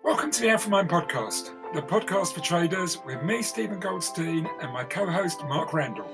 Welcome to the AlphaMind podcast, the podcast for traders with me, Stephen Goldstein, and my co-host, Mark Randall.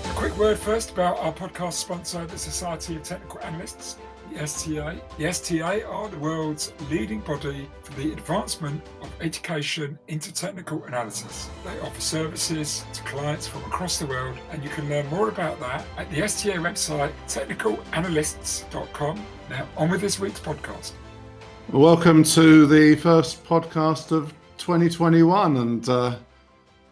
A quick word first about our podcast sponsor, the Society of Technical Analysts, the STA. The STA are the world's leading body for the advancement of education into technical analysis. They offer services to clients from across the world, and you can learn more about that at the STA website, technicalanalysts.com. Now, on with this week's podcast. Welcome to the first podcast of 2021, and I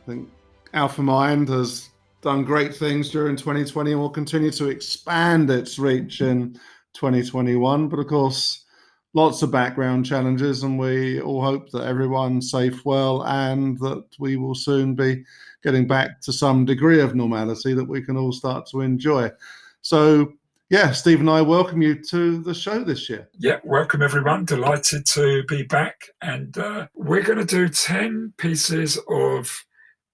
think AlphaMind has done great things during 2020 and will continue to expand its reach in 2021, but of course lots of background challenges, and we all hope that everyone's safe, well, and that we will soon be getting back to some degree of normality that we can all start to enjoy. So yeah, Steve and I welcome you to the show this year. Yeah, welcome everyone. Delighted to be back, and we're going to do 10 pieces of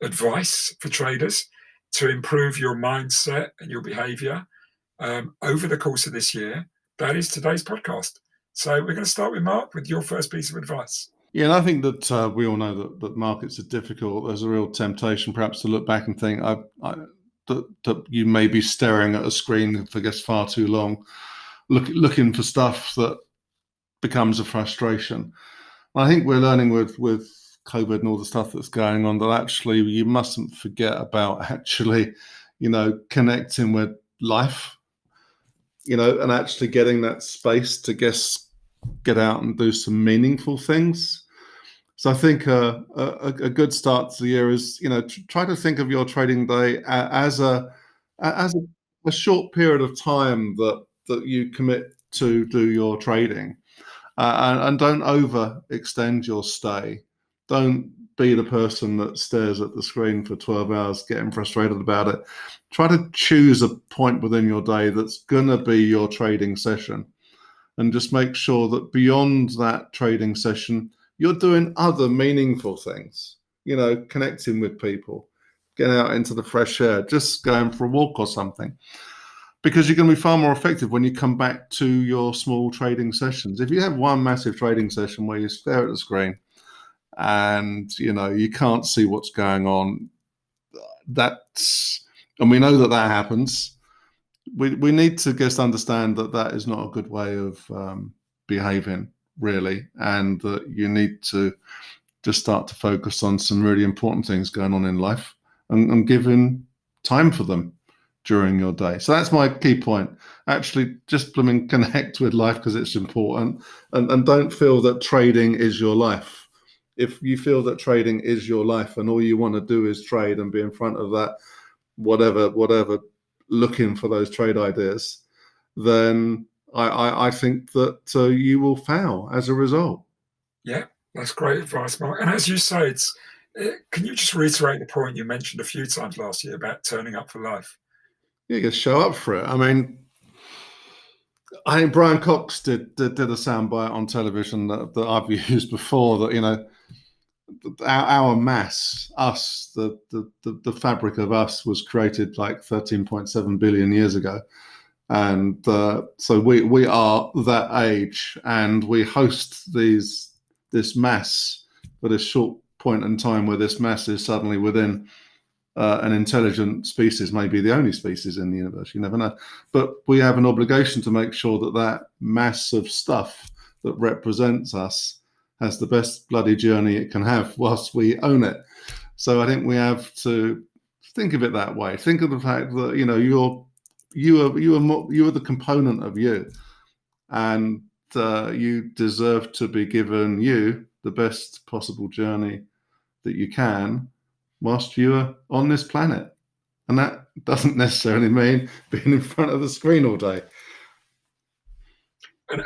advice for traders to improve your mindset and your behavior over the course of this year. That is today's podcast. So we're going to start with Mark with your first piece of advice. Yeah, and I think that we all know that markets are difficult. There's a real temptation perhaps to look back and think that you may be staring at a screen for far too long, looking for stuff that becomes a frustration. And I think we're learning with COVID and all the stuff that's going on that actually you mustn't forget about actually, connecting with life, and actually getting that space to get out and do some meaningful things. So I think a good start to the year is, try to think of your trading day as a short period of time that you commit to do your trading, and don't overextend your stay. Don't be the person that stares at the screen for 12 hours getting frustrated about it. Try to choose a point within your day that's going to be your trading session, and just make sure that beyond that trading session, you're doing other meaningful things, connecting with people, getting out into the fresh air, just going for a walk or something, because you're going to be far more effective when you come back to your small trading sessions. If you have one massive trading session where you stare at the screen and you can't see what's going on, and we know that happens. We need to just understand that is not a good way of behaving, really, and that you need to just start to focus on some really important things going on in life and giving time for them during your day. So that's my key point. Actually, just connect with life because it's important, and don't feel that trading is your life. If you feel that trading is your life and all you want to do is trade and be in front of that, whatever, looking for those trade ideas, then I think that you will fail as a result. Yeah, that's great advice, Mark. And as you say, can you just reiterate the point you mentioned a few times last year about turning up for life? You just show up for it. I think Brian Cox did a soundbite on television that I've used before, that our mass, us, the fabric of us was created like 13.7 billion years ago. And so we are that age, and we host this mass for this short point in time where this mass is suddenly within an intelligent species, maybe the only species in the universe, you never know. But we have an obligation to make sure that mass of stuff that represents us has the best bloody journey it can have whilst we own it. So I think we have to think of it that way. Think of the fact that you are the component of you, and you deserve to be given the best possible journey that you can whilst you are on this planet. And that doesn't necessarily mean being in front of the screen all day.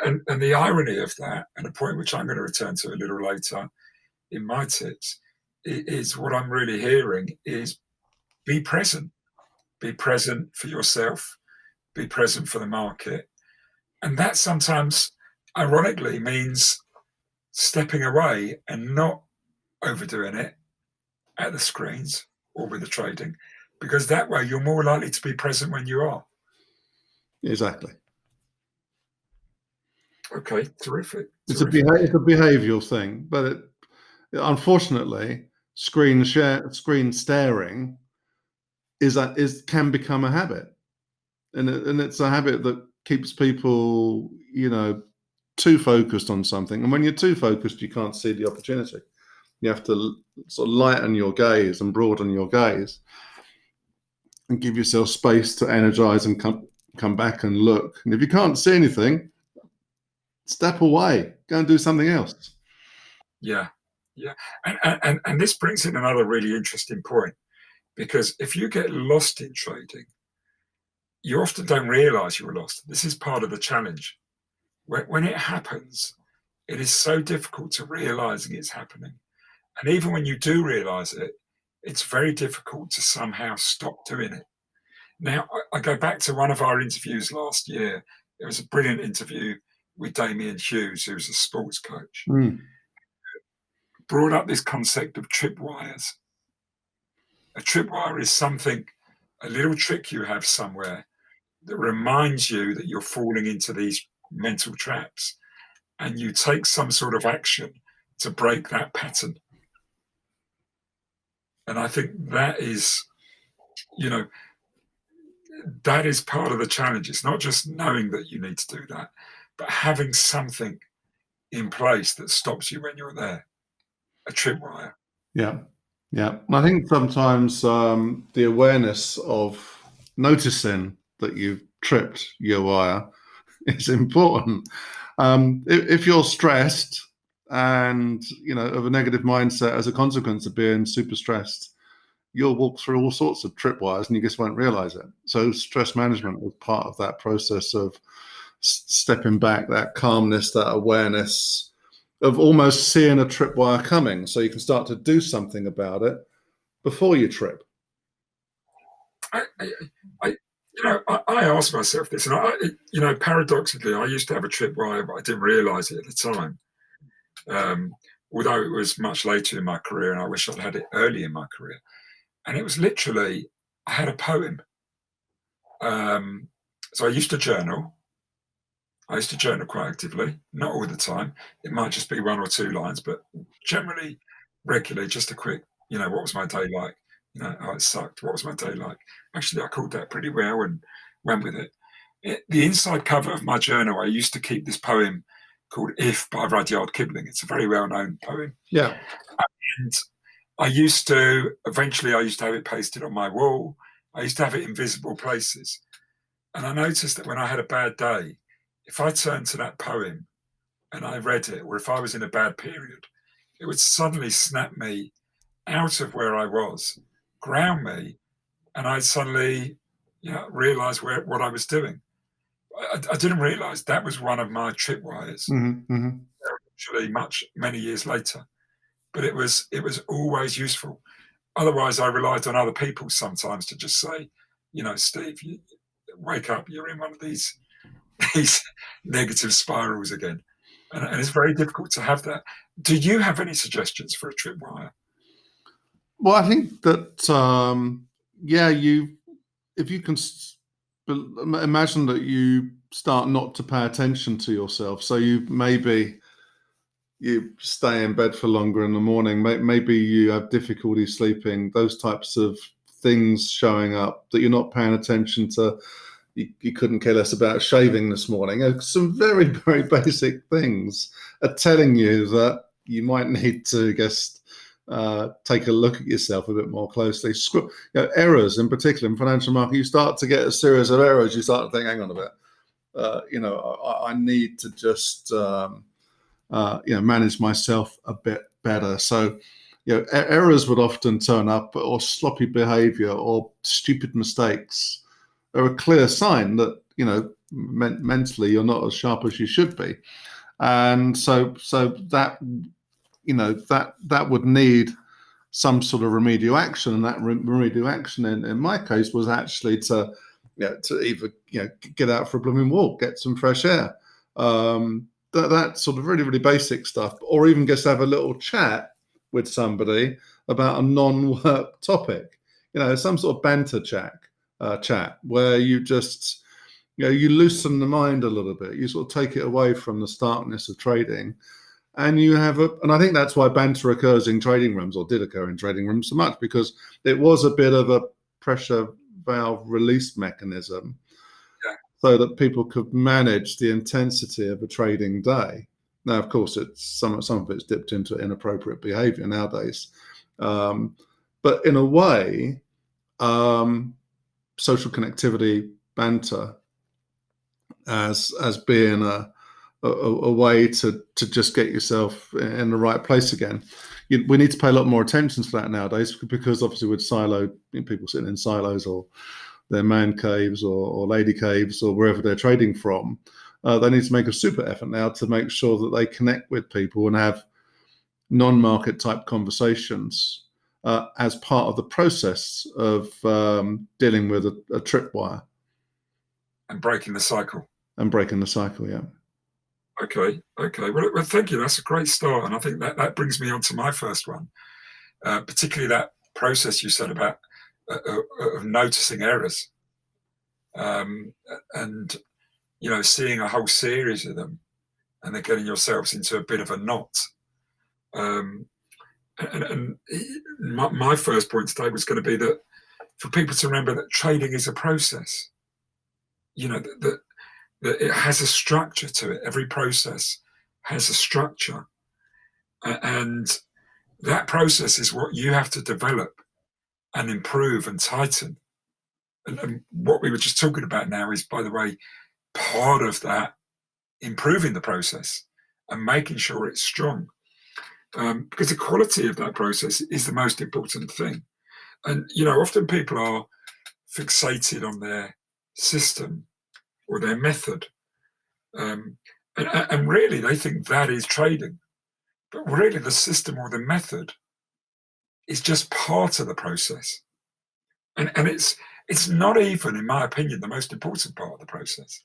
And the irony of that, and a point which I'm going to return to a little later in my tips, is what I'm really hearing is be present. Be present for yourself. Be present for the market. And that sometimes, ironically, means stepping away and not overdoing it at the screens or with the trading, because that way you're more likely to be present when you are. Exactly. Okay, terrific. It's a behavioural thing, but unfortunately, screen staring can become a habit, and it's a habit that keeps people, too focused on something. And when you're too focused, you can't see the opportunity. You have to sort of lighten your gaze and broaden your gaze, and give yourself space to energize and come back and look. And if you can't see anything, step away, go and do something else. Yeah, yeah. And this brings in another really interesting point, because if you get lost in trading, you often don't realize you're lost. This is part of the challenge. When it happens, it is so difficult to realizing it's happening. And even when you do realize it, it's very difficult to somehow stop doing it. Now, I go back to one of our interviews last year. It was a brilliant interview with Damien Hughes, who's a sports coach. Brought up this concept of tripwires. A tripwire is something, a little trick you have somewhere that reminds you that you're falling into these mental traps, and you take some sort of action to break that pattern. And I think that is, that is part of the challenge. It's not just knowing that you need to do that, but having something in place that stops you when you're there. A tripwire. Yeah. I think sometimes the awareness of noticing that you've tripped your wire is important. If you're stressed and of a negative mindset as a consequence of being super stressed, you'll walk through all sorts of tripwires and you just won't realize it. So stress management is part of that process of stepping back, that calmness, that awareness of almost seeing a tripwire coming, so you can start to do something about it before you trip. I asked myself this, and paradoxically, I used to have a tripwire, but I didn't realize it at the time. Although it was much later in my career, and I wish I'd had it early in my career. And it was literally, I had a poem. So I used to journal. I used to journal quite actively, not all the time. It might just be 1 or 2 lines, but generally, regularly, just a quick, what was my day like? Oh, it sucked. What was my day like? Actually, I called that pretty well and went with it. The inside cover of my journal, I used to keep this poem called If by Rudyard Kipling. It's a very well-known poem. Yeah. And eventually I used to have it pasted on my wall. I used to have it in visible places. And I noticed that when I had a bad day, if I turned to that poem and I read it, or if I was in a bad period, it would suddenly snap me out of where I was, ground me, and I'd suddenly realize what I was doing. I didn't realize that was one of my tripwires. Actually, many years later. But it was always useful. Otherwise, I relied on other people sometimes to just say, Steve, you wake up, you're in one of these negative spirals again. And it's very difficult to have that. Do you have any suggestions for a tripwire? Well, I think that, if you can imagine that you start not to pay attention to yourself. So you stay in bed for longer in the morning, maybe you have difficulty sleeping, those types of things showing up that you're not paying attention to. You couldn't care less about shaving this morning. Some very, very basic things are telling you that you might need to just take a look at yourself a bit more closely. Errors, in particular in financial market, you start to get a series of errors. You start to think, hang on a bit, I need to just manage myself a bit better. So, errors would often turn up, or sloppy behavior, or stupid mistakes are a clear sign that mentally you're not as sharp as you should be, and so that that would need some sort of remedial action, and that remedial action in my case was actually to either get out for a blooming walk, get some fresh air. That sort of really, really basic stuff, or even just have a little chat with somebody about a non-work topic. some sort of banter chat where you just, you loosen the mind a little bit. You sort of take it away from the starkness of trading, and you have and I think that's why banter occurs in trading rooms, or did occur in trading rooms so much, because it was a bit of a pressure valve release mechanism, so that people could manage the intensity of a trading day. Now, of course, it's some of it's dipped into inappropriate behavior nowadays, but in a way, social connectivity, banter, as being a way to just get yourself in the right place again. We need to pay a lot more attention to that nowadays, because obviously with people sitting in silos, or their man caves or lady caves, or wherever they're trading from, they need to make a super effort now to make sure that they connect with people and have non-market type conversations as part of the process of dealing with a tripwire. And breaking the cycle. Yeah. Okay. Well, thank you. That's a great start. And I think that brings me on to my first one, particularly that process you said about of noticing errors, and seeing a whole series of them, and then getting yourselves into a bit of a knot. And my first point today was going to be that for people to remember that trading is a process. That it has a structure to it. Every process has a structure, and that process is what you have to develop and improve and tighten. And what we were just talking about now is, by the way, part of that improving the process and making sure it's strong, because the quality of that process is the most important thing. And often people are fixated on their system or their method, and really they think that is trading, but really the system or the method is just part of the process, and it's not even, in my opinion, the most important part of the process.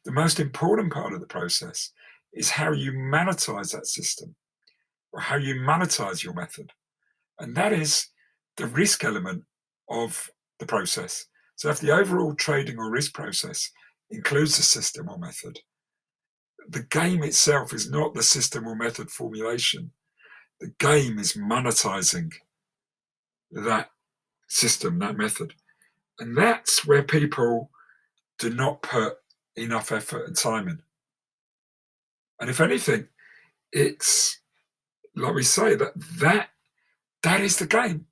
The most important part of the process is how you monetize that system, or how you monetize your method, and that is the risk element of the process. So if the overall trading or risk process includes a system or method, the game itself is not the system or method formulation. The game is monetizing that system, that method. And that's where people do not put enough effort and time in. And if anything, it's like we say, that is the game.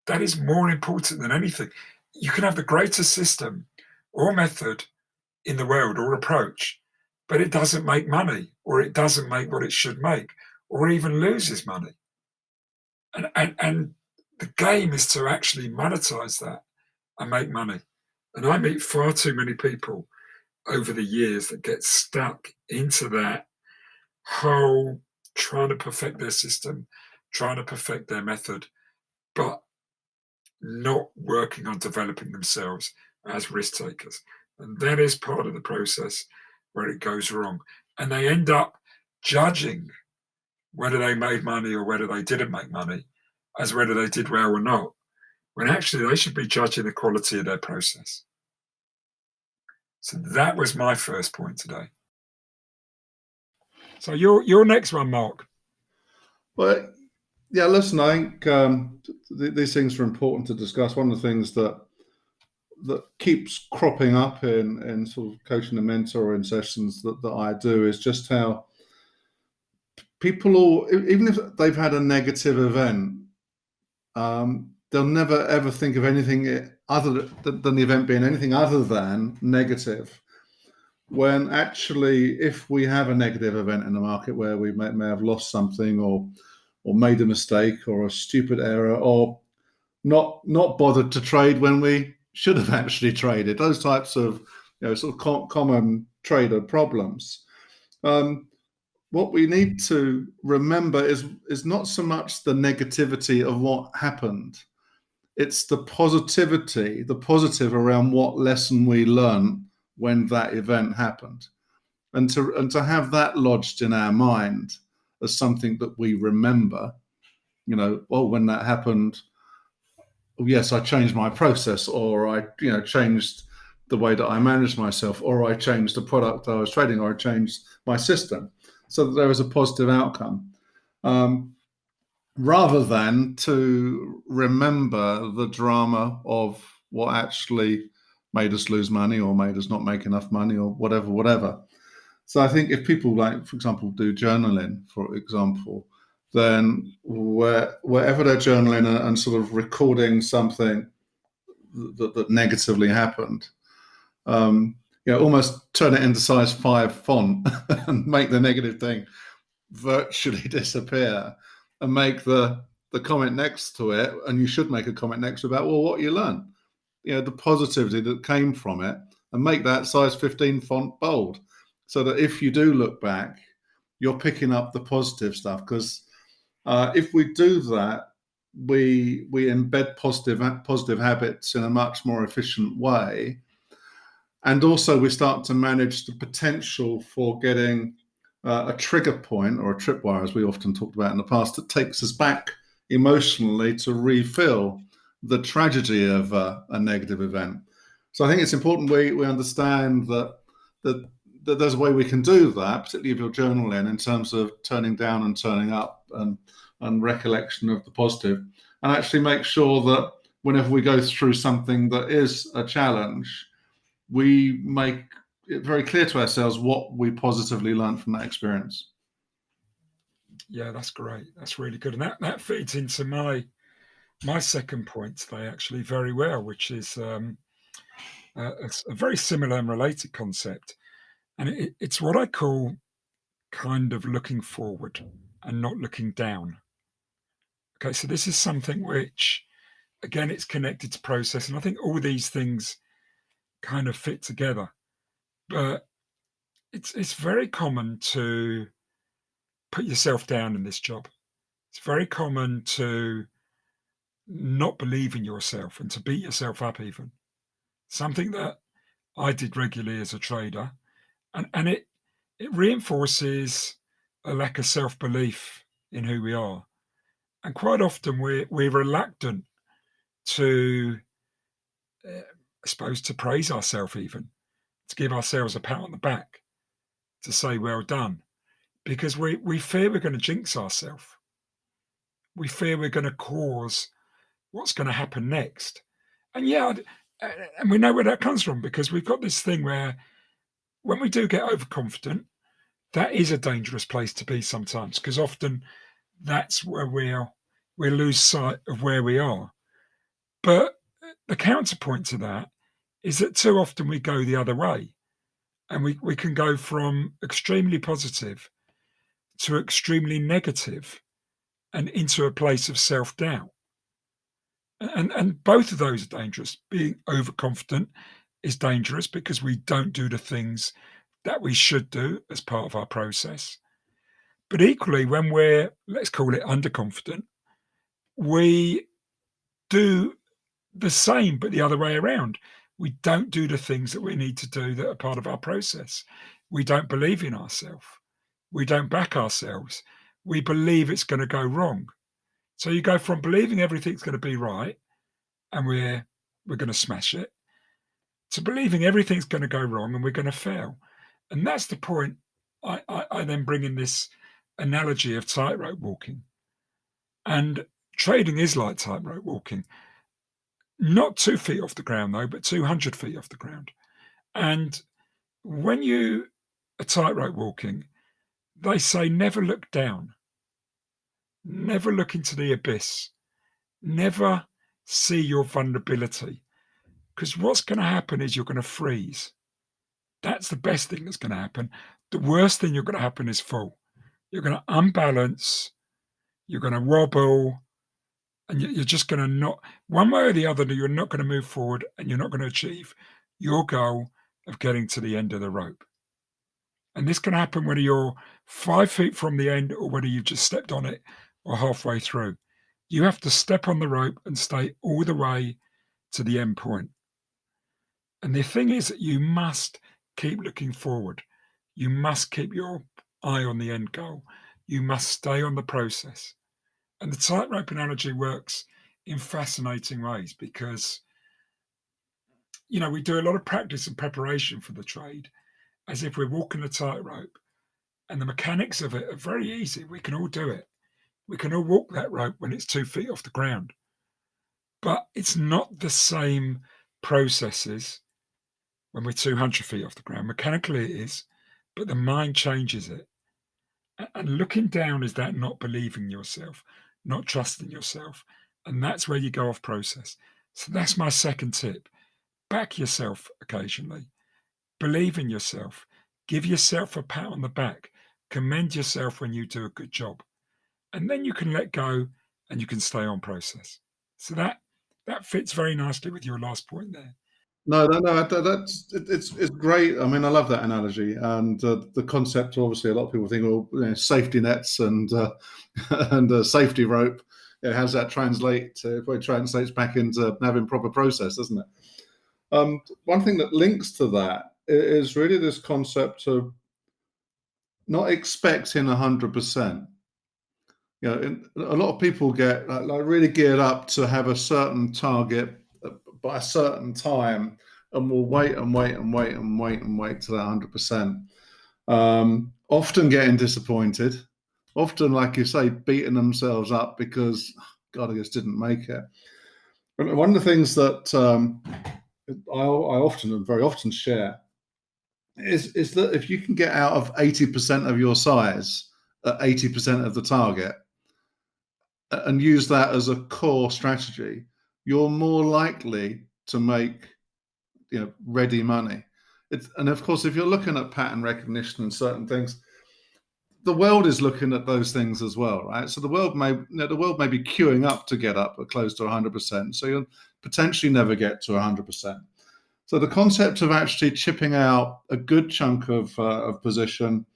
That is more important than anything. You can have the greatest system or method in the world, or approach, but it doesn't make money, or it doesn't make what it should make, or even loses money. And the game is to actually monetize that and make money. And I meet far too many people over the years that get stuck into that whole trying to perfect their system, trying to perfect their method, but not working on developing themselves as risk takers. And that is part of the process where it goes wrong. And they end up judging whether they made money or whether they didn't make money as whether they did well or not, when actually they should be judging the quality of their process. So that was my first point today. So your next one, Mark. Well, yeah, listen, I think these things are important to discuss. One of the things that keeps cropping up in sort of coaching and mentoring sessions that I do is just how people, even if they've had a negative event, they'll never ever think of anything other than the event being anything other than negative. When actually, if we have a negative event in the market where we may have lost something, or made a mistake, or a stupid error, or not bothered to trade when we should have actually traded, those types of sort of common trader problems. What we need to remember is not so much the negativity of what happened. It's the positive around what lesson we learned when that event happened, and to have that lodged in our mind as something that we remember. When that happened, yes, I changed my process, or I changed the way that I managed myself, or I changed the product I was trading, or I changed my system, so that there was a positive outcome. Rather than to remember the drama of what actually made us lose money or made us not make enough money or whatever. So I think if people, like, for example, do journaling, for example, then wherever they're journaling and sort of recording something that negatively happened, almost turn it into size 5 font and make the negative thing virtually disappear, and make the comment next to it, and you should make a comment next about, well, what you learned, the positivity that came from it, and make that size 15 font bold, so that if you do look back, you're picking up the positive stuff. Because if we do that, we embed positive habits in a much more efficient way, and also we start to manage the potential for getting a trigger point or a tripwire, as we often talked about in the past, that takes us back emotionally to refill the tragedy of a negative event. So I think it's important we understand that there's a way we can do that, particularly if you're journaling, in terms of turning down and turning up, and recollection of the positive, and actually make sure that whenever we go through something that is a challenge, we make it very clear to ourselves what we positively learned from that experience. Yeah, that's great. That's really good. And that feeds into my second point today, actually, very well, which is a very similar and related concept. And it's what I call kind of looking forward and not looking down. Okay, so this is something which, again, it's connected to process. And I think all these things kind of fit together. But it's very common to put yourself down in this job. It's very common to not believe in yourself and to beat yourself up even. Something that I did regularly as a trader, and it reinforces a lack of self-belief in who we are. And quite often we're reluctant to, I suppose, to praise ourselves even, to give ourselves a pat on the back, to say well done, because we fear we're going to jinx ourselves. We fear we're going to cause what's going to happen next. And yeah, and we know where that comes from, because we've got this thing where when we do get overconfident, that is a dangerous place to be sometimes, because often that's where we lose sight of where we are. But the counterpoint to that is that too often we go the other way, and we can go from extremely positive to extremely negative and into a place of self-doubt. And both of those are dangerous. Being overconfident is dangerous because we don't do the things that we should do as part of our process. But equally, when we're, let's call it, underconfident, we do the same, but the other way around. We don't do the things that we need to do that are part of our process. We don't believe in ourselves. We don't back ourselves. We believe it's going to go wrong. So you go from believing everything's going to be right and we're going to smash it, to believing everything's going to go wrong and we're going to fail. And that's the point. I then bring in this analogy of tightrope walking. And trading is like tightrope walking. Not 2 feet off the ground, though, but 200 feet off the ground. And when you are tightrope walking, they say never look down, never look into the abyss, never see your vulnerability. Because what's going to happen is you're going to freeze. That's the best thing that's going to happen. The worst thing you're going to happen is fall. You're going to unbalance, you're going to wobble, and you're just going to not, one way or the other, you're not going to move forward and you're not going to achieve your goal of getting to the end of the rope. And this can happen whether you're 5 feet from the end or whether you've just stepped on it or halfway through. You have to step on the rope and stay all the way to the end point. And the thing is that you must keep looking forward. You must keep your eye on the end goal. You must stay on the process. And the tightrope analogy works in fascinating ways because, we do a lot of practice and preparation for the trade as if we're walking a tightrope. And the mechanics of it are very easy. We can all do it. We can all walk that rope when it's 2 feet off the ground. But it's not the same processes when we're 200 feet off the ground. Mechanically it is, but the mind changes it. And looking down is that not believing yourself, not trusting yourself. And that's where you go off process. So that's my second tip. Back yourself occasionally. Believe in yourself. Give yourself a pat on the back. Commend yourself when you do a good job. And then you can let go and you can stay on process. So that fits very nicely with your last point there. No, it's great. I mean, I love that analogy, and the concept. Obviously, a lot of people think, well, safety nets and and a safety rope. How does that translate? It translates back into having proper process, doesn't it? One thing that links to that is really this concept of not expecting 100%. A lot of people get like really geared up to have a certain target by a certain time, and will wait and wait and wait and wait and wait to that 100%. Often getting disappointed, often, like you say, beating themselves up because, God, I just didn't make it. And one of the things that I very often share is that if you can get out of 80% of your size at 80% of the target, and use that as a core strategy, you're more likely to make ready money. And of course, if you're looking at pattern recognition and certain things, the world is looking at those things as well, right? So the world may be queuing up to get up at close to 100%. So you'll potentially never get to 100%. So the concept of actually chipping out a good chunk of position,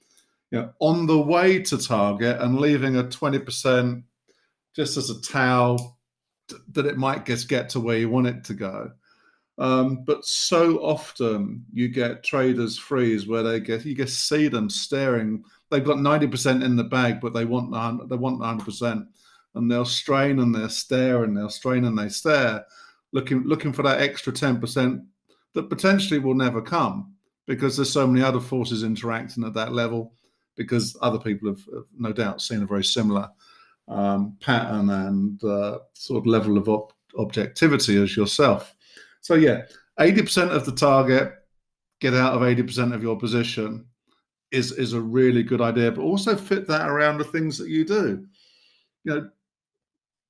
on the way to target and leaving a 20% just as a towel that it might just get to where you want it to go. But so often you get traders freeze where you just see them staring. They've got 90% in the bag, but they want 100%, and they'll strain and they'll stare and they'll strain and they stare, looking for that extra 10% that potentially will never come because there's so many other forces interacting at that level, because other people have no doubt seen a very similar pattern and sort of level of objectivity as yourself. So 80% of the target, get out of 80% of your position is a really good idea, but also fit that around the things that you do.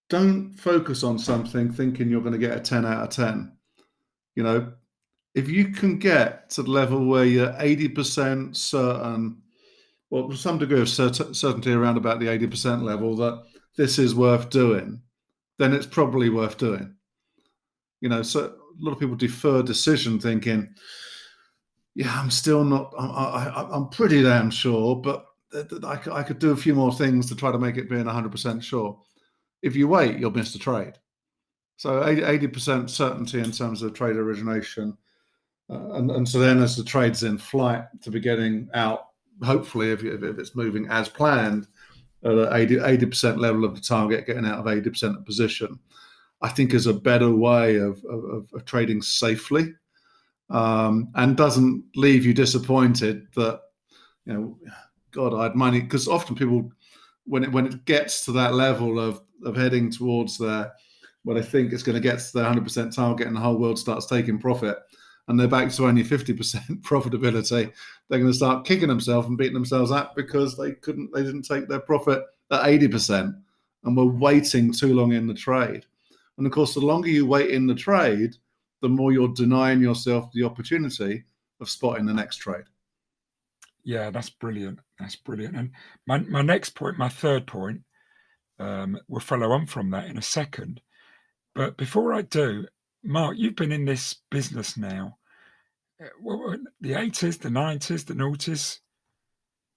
Don't focus on something thinking you're going to get a 10 out of 10. If you can get to the level where you're 80% certain, well, with some degree of certainty around about the 80% level, that this is worth doing, then it's probably worth doing. So a lot of people defer decision thinking, I'm still not, I'm pretty damn sure, but I could do a few more things to try to make it being 100% sure. If you wait, you'll miss the trade. So 80% certainty in terms of trade origination. And so then as the trade's in flight, to be getting out, hopefully, if it's moving as planned, at an 80% level of the target, getting out of 80% of position, I think is a better way of trading safely, and doesn't leave you disappointed that, God, I had money. Because often people, when it gets to that level of heading towards where they think it's going to get to the 100% target and the whole world starts taking profit, and they're back to only 50% profitability, they're going to start kicking themselves and beating themselves up because they didn't take their profit at 80% and were waiting too long in the trade. And of course, the longer you wait in the trade, the more you're denying yourself the opportunity of spotting the next trade. Yeah, that's brilliant. That's brilliant. And my next point, my third point, will follow on from that in a second. But before I do, Mark, you've been in this business now, the 80s, the 90s, the noughties,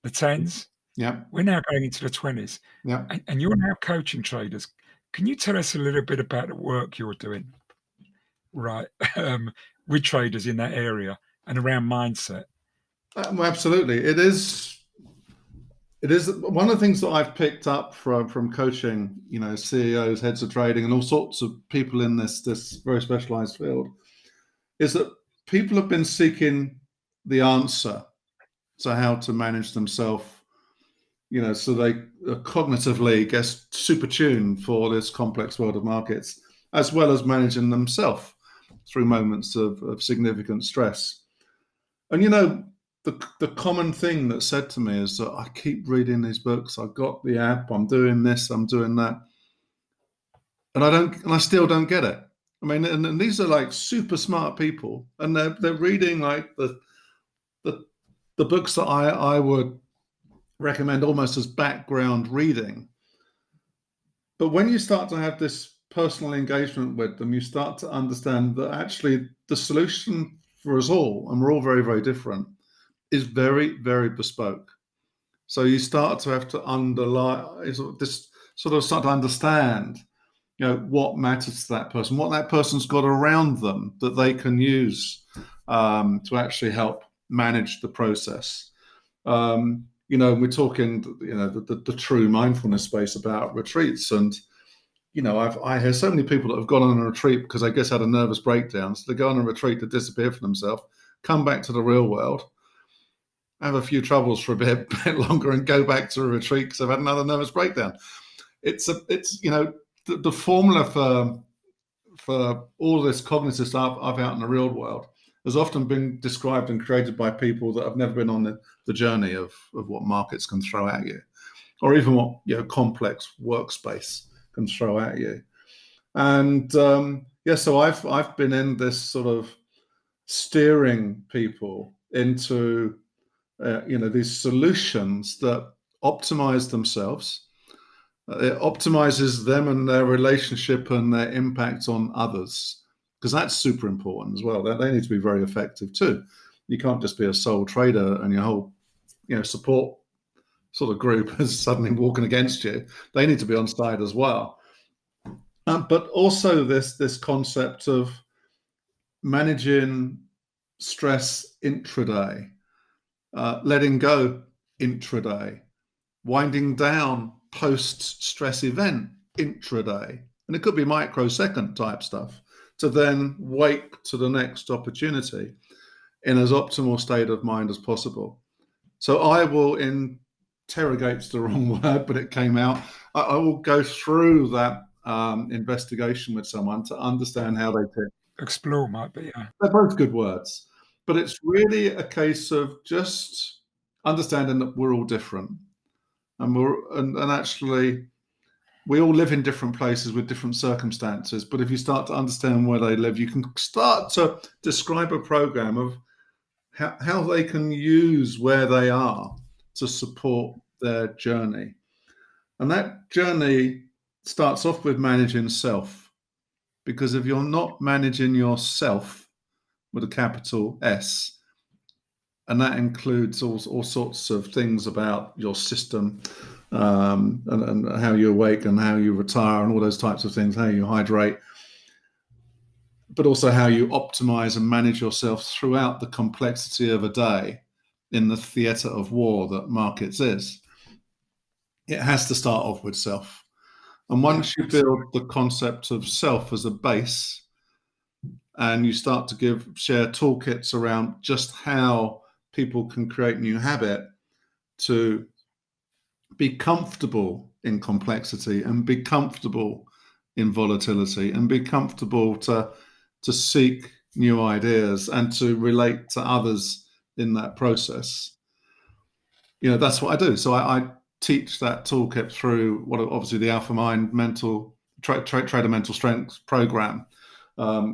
the 10s. Yeah. We're now going into the 20s. Yeah. And you're now coaching traders. Can you tell us a little bit about the work you're doing, right, with traders in that area and around mindset? Absolutely. It is It is one of the things that I've picked up from coaching, CEOs, heads of trading, and all sorts of people in this very specialized field, is that people have been seeking the answer to how to manage themselves, so they cognitively get super tuned for this complex world of markets, as well as managing themselves through moments of significant stress. And the common thing that's said to me is that I keep reading these books. I've got the app. I'm doing this. I'm doing that, and I still don't get it. I mean, and these are like super smart people, and they're reading like the books that I would recommend almost as background reading. But when you start to have this personal engagement with them, you start to understand that actually the solution for us all, and we're all very, very different, is very, very bespoke. So you start to have to start to understand, what matters to that person, what that person's got around them that they can use to actually help manage the process. We're talking, the true mindfulness space about retreats, and I hear so many people that have gone on a retreat because they had a nervous breakdown. So they go on a retreat to disappear from themselves, come back to the real world, have a few troubles for a bit longer, and go back to a retreat because they've had another nervous breakdown. It's the formula for all this cognitive stuff out in the real world has often been described and created by people that have never been on the journey of what markets can throw at you, or even what complex workspace can throw at you. And so I've been in this sort of steering people into these solutions that optimize themselves. It optimizes them and their relationship and their impact on others, because that's super important as well. They need to be very effective too. You can't just be a sole trader and your whole support sort of group is suddenly walking against you. They need to be on side as well. But also this concept of managing stress intraday, letting go intraday, winding down post-stress event intraday. And it could be microsecond type stuff to then wake to the next opportunity in as optimal state of mind as possible. So I will interrogate's the wrong word, but it came out. I will go through that investigation with someone to understand how they tick. Explore might be, yeah. They're both good words, but it's really a case of just understanding that we're all different, and actually we all live in different places with different circumstances. But if you start to understand where they live, you can start to describe a program of how they can use where they are to support their journey. And that journey starts off with managing self, because if you're not managing yourself with a capital S, and that includes all sorts of things about your system, and how you awake and how you retire and all those types of things, how you hydrate, but also how you optimize and manage yourself throughout the complexity of a day in the theatre of war that markets is. It has to start off with self. And once you build the concept of self as a base, and you start to share toolkits around just how people can create new habit to be comfortable in complexity and be comfortable in volatility and be comfortable to seek new ideas and to relate to others in that process. That's what I do. So I teach that toolkit through what obviously the AlphaMind trader mental strength program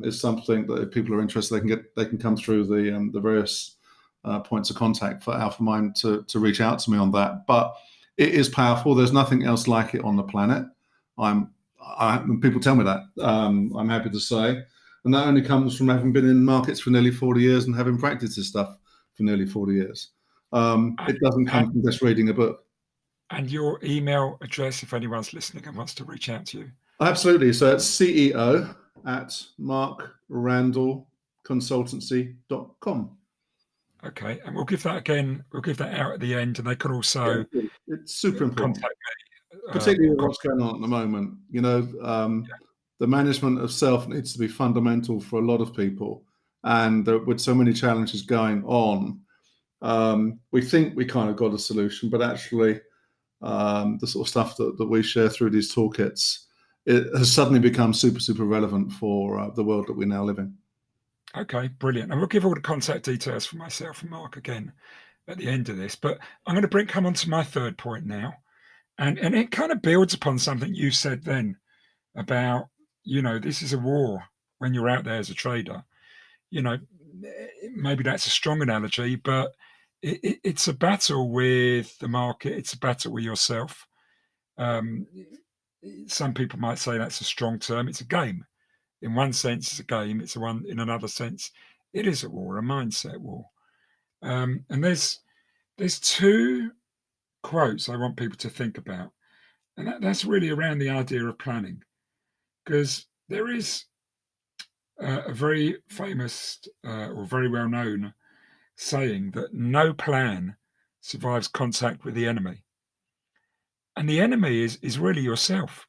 is something that if people are interested, they can come through the various points of contact for AlphaMind to reach out to me on that. But it is powerful. There's nothing else like it on the planet. People tell me that. I'm happy to say. And that only comes from having been in markets for nearly 40 years and having practiced this stuff for nearly 40 years. It doesn't come from just reading a book. And your email address, if anyone's listening and wants to reach out to you. Absolutely. So it's CEO@markrandallconsultancy.com. Okay, and we'll give that again. We'll give that out at the end, and they can also It's super important, contact me. particularly Or with what's going on at the moment. The management of self needs to be fundamental for a lot of people. And with so many challenges going on, we think we kind of got a solution, but actually the sort of stuff that we share through these toolkits, it has suddenly become super, super relevant for the world that we now live in. Okay, brilliant. And we'll give all the contact details for myself and Mark again at the end of this. But I'm going to come on to my third point now. And it kind of builds upon something you said then about, this is a war when you're out there as a trader. Maybe that's a strong analogy, but it's a battle with the market. It's a battle with yourself. Um, some people might say that's a strong term. It's a game. In one sense, it's a game. In another sense, it is a war, a mindset war. And there's two quotes I want people to think about, and that's really around the idea of planning, because there is a very famous or very well known saying that no plan survives contact with the enemy, and the enemy is really yourself.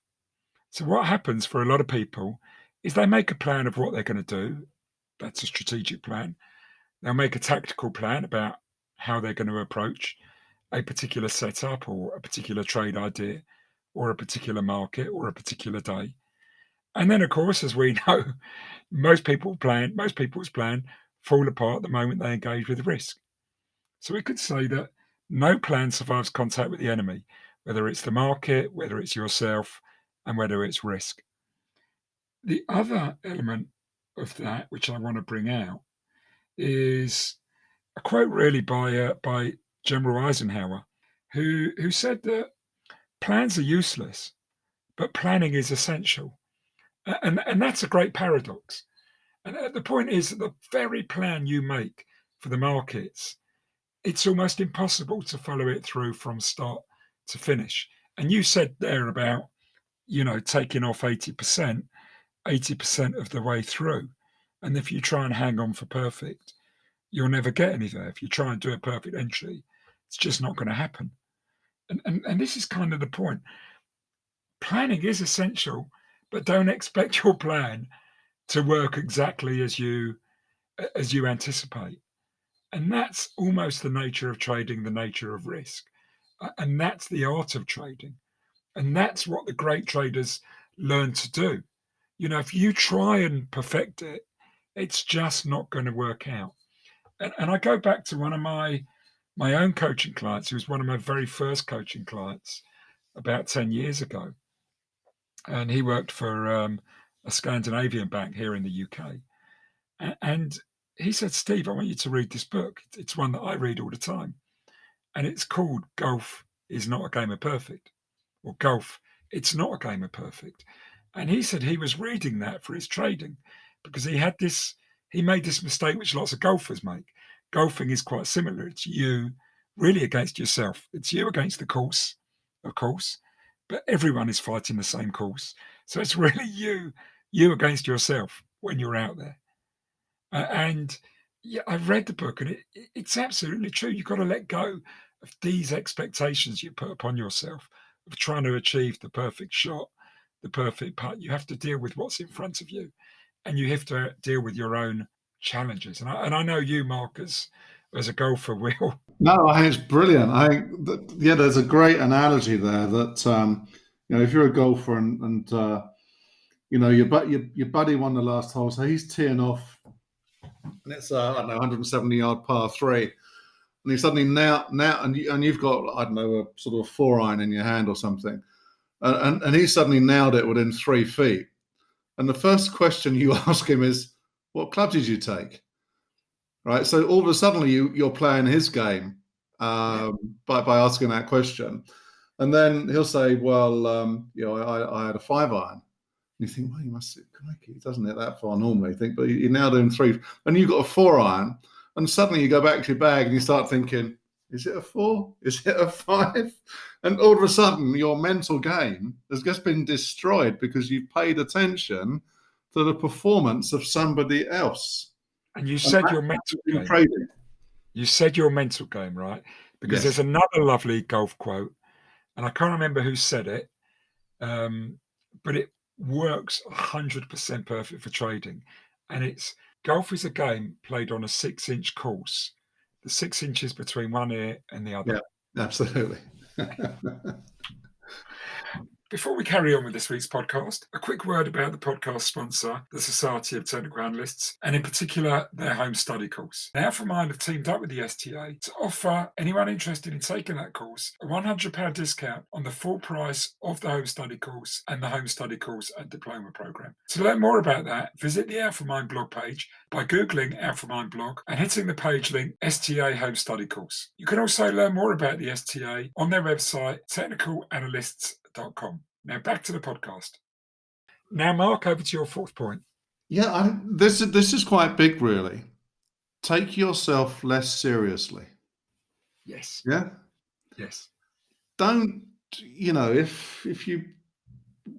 So what happens for a lot of people is they make a plan of what they're going to do. That's a strategic plan. They'll make a tactical plan about how they're going to approach a particular setup or a particular trade idea or a particular market or a particular day. And then, of course, as we know, most people's plan fall apart the moment they engage with risk. So we could say that no plan survives contact with the enemy, whether it's the market, whether it's yourself, and whether it's risk. The other element of that, which I want to bring out, is a quote really by General Eisenhower, who said that plans are useless, but planning is essential. And that's a great paradox. And the point is that the very plan you make for the markets, it's almost impossible to follow it through from start to finish. And you said there about, taking off 80% of the way through. And if you try and hang on for perfect, you'll never get anywhere. If you try and do a perfect entry, it's just not going to happen. And this is kind of the point. Planning is essential, but don't expect your plan to work exactly as you anticipate. And that's almost the nature of trading, the nature of risk. And that's the art of trading. And that's what the great traders learn to do. If you try and perfect it, it's just not going to work out. And I go back to one of my own coaching clients, who was one of my very first coaching clients about 10 years ago. And he worked for a Scandinavian bank here in the UK. And he said, Steve, I want you to read this book. It's one that I read all the time. And it's called Golf is Not a Game of Perfect, or Golf, It's Not a Game of Perfect. And he said he was reading that for his trading because he made this mistake which lots of golfers make. Golfing is quite similar. It's you really against yourself. It's you against the course, of course, but everyone is fighting the same course. So it's really you against yourself when you're out there. And yeah, I've read the book, and it's absolutely true. You've got to let go of these expectations you put upon yourself of trying to achieve the perfect shot, the perfect putt. You have to deal with what's in front of you, and you have to deal with your own challenges. And I know you, Mark, as a golfer, will. No, I think it's brilliant. There's a great analogy there that if you're a golfer and your buddy won the last hole, so he's teeing off, and it's I don't know 170-yard par three, and he suddenly now and you've got I don't know a sort of a 4-iron in your hand or something, and he suddenly nailed it within 3 feet, and the first question you ask him is, "What club did you take?" Right, so all of a sudden you're playing his game by asking that question, and then he'll say, "Well, I had a 5-iron." And you think, well, you must sit, crikey, he doesn't hit that far normally. You think, but you're now doing 3, and you've got a 4-iron, and suddenly you go back to your bag and you start thinking, is it a 4? Is it a 5? And all of a sudden, your mental game has just been destroyed because you've paid attention to the performance of somebody else. And you said your mental game. You said your mental game, right? Because there's another lovely golf quote and I can't remember who said it, but it works 100% perfect for trading. And it's golf is a game played on a 6-inch course, the 6 inches between one ear and the other. Yeah, absolutely. Before we carry on with this week's podcast, a quick word about the podcast sponsor, the Society of Technical Analysts, and in particular, their home study course. Now, AlphaMind have teamed up with the STA to offer anyone interested in taking that course a £100 discount on the full price of the home study course and the home study course and diploma program. To learn more about that, visit the AlphaMind blog page by Googling AlphaMind blog and hitting the page link STA Home Study Course. You can also learn more about the STA on their website, technicalanalysts.com. Now back to the podcast. Now, Mark, over to your fourth point. Yeah, this is quite big, really. Take yourself less seriously. Yes. Yeah. Yes. Don't, if you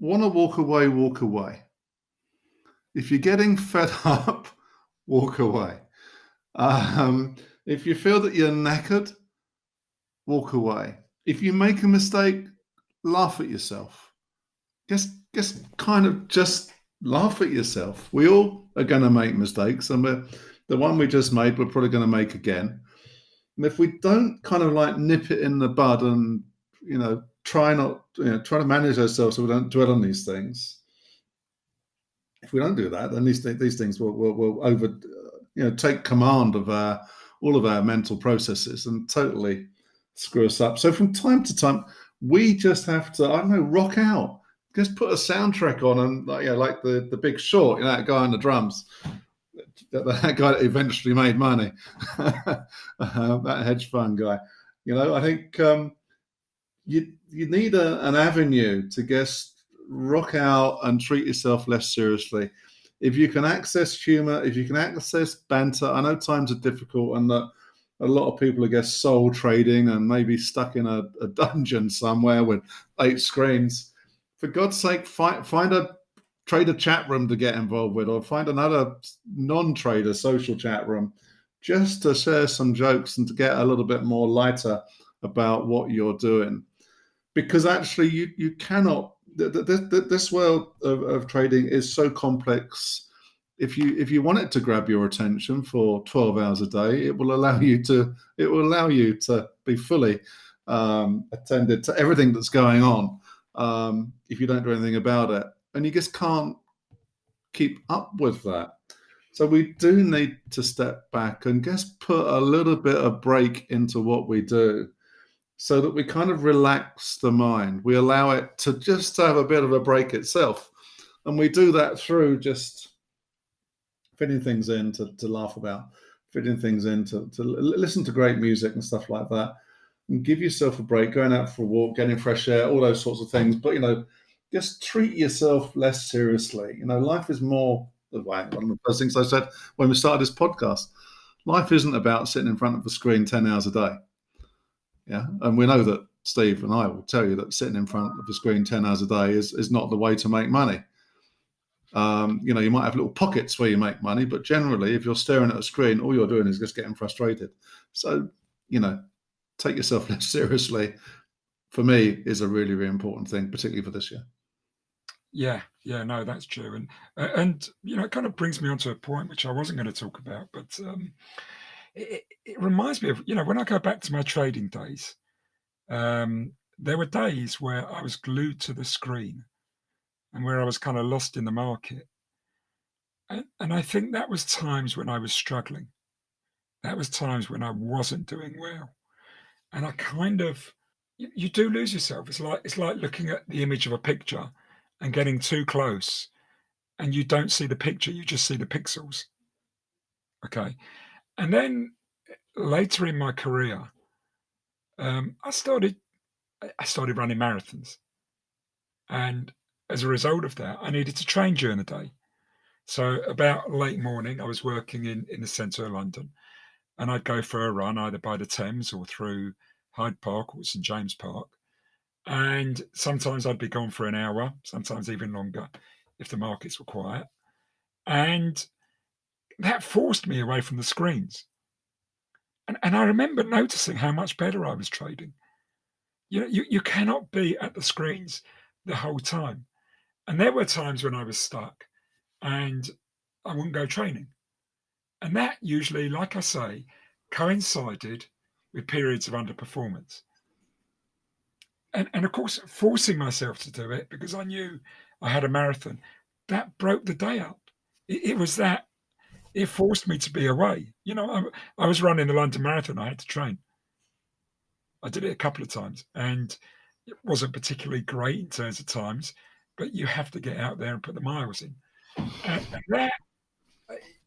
want to walk away, walk away. If you're getting fed up, walk away. If you feel that you're knackered, walk away. If you make a mistake, laugh at yourself. Just kind of just laugh at yourself. We all are going to make mistakes, and the one we just made, we're probably going to make again. And if we don't kind of like nip it in the bud and try to manage ourselves so we don't dwell on these things. If we don't do that, then these things will over take command of all of our mental processes and totally screw us up. So from time to time, we just have to, I don't know, rock out. Just put a soundtrack on and like the Big Short, that guy on the drums, that guy that eventually made money, that hedge fund guy. I think you need an avenue to just rock out and treat yourself less seriously. If you can access humor, if you can access banter, I know times are difficult and that a lot of people are just soul trading and maybe stuck in a dungeon somewhere with 8 screens. For God's sake, find a trader chat room to get involved with, or find another non-trader social chat room just to share some jokes and to get a little bit more lighter about what you're doing. Because actually you cannot, this world of trading is so complex. If you want it to grab your attention for 12 hours a day, it will allow you to be fully attended to everything that's going on. If you don't do anything about it, and you just can't keep up with that. So we do need to step back and just put a little bit of break into what we do so that we kind of relax the mind. We allow it to just have a bit of a break itself. And we do that through just fitting things in to laugh about, fitting things in to listen to great music and stuff like that. And give yourself a break, going out for a walk, getting fresh air, all those sorts of things. But, just treat yourself less seriously. Life is more, one of the first things I said when we started this podcast, life isn't about sitting in front of a screen 10 hours a day. Yeah. And we know that Steve and I will tell you that sitting in front of a screen 10 hours a day is not the way to make money. You might have little pockets where you make money, but generally, if you're staring at a screen, all you're doing is just getting frustrated. So, take yourself less seriously, for me, is a really, really important thing, particularly for this year. Yeah, no, that's true. And it kind of brings me on to a point which I wasn't going to talk about, but it reminds me of, when I go back to my trading days, there were days where I was glued to the screen and where I was kind of lost in the market. And I think that was times when I was struggling. That was times when I wasn't doing well. And I kind of, you do lose yourself. It's like looking at the image of a picture and getting too close and you don't see the picture, you just see the pixels. Okay. And then later in my career, I started running marathons. And as a result of that, I needed to train during the day. So about late morning, I was working in the centre of London, and I'd go for a run either by the Thames or through Hyde Park or St James Park. And sometimes I'd be gone for an hour, sometimes even longer if the markets were quiet. And that forced me away from the screens. And I remember noticing how much better I was trading. you cannot be at the screens the whole time. And there were times when I was stuck and I wouldn't go training. And that usually, like I say, coincided with periods of underperformance. And of course, forcing myself to do it because I knew I had a marathon, that broke the day up. It was that it forced me to be away. I was running the London Marathon. I had to train. I did it a couple of times, and it wasn't particularly great in terms of times, but you have to get out there and put the miles in. And that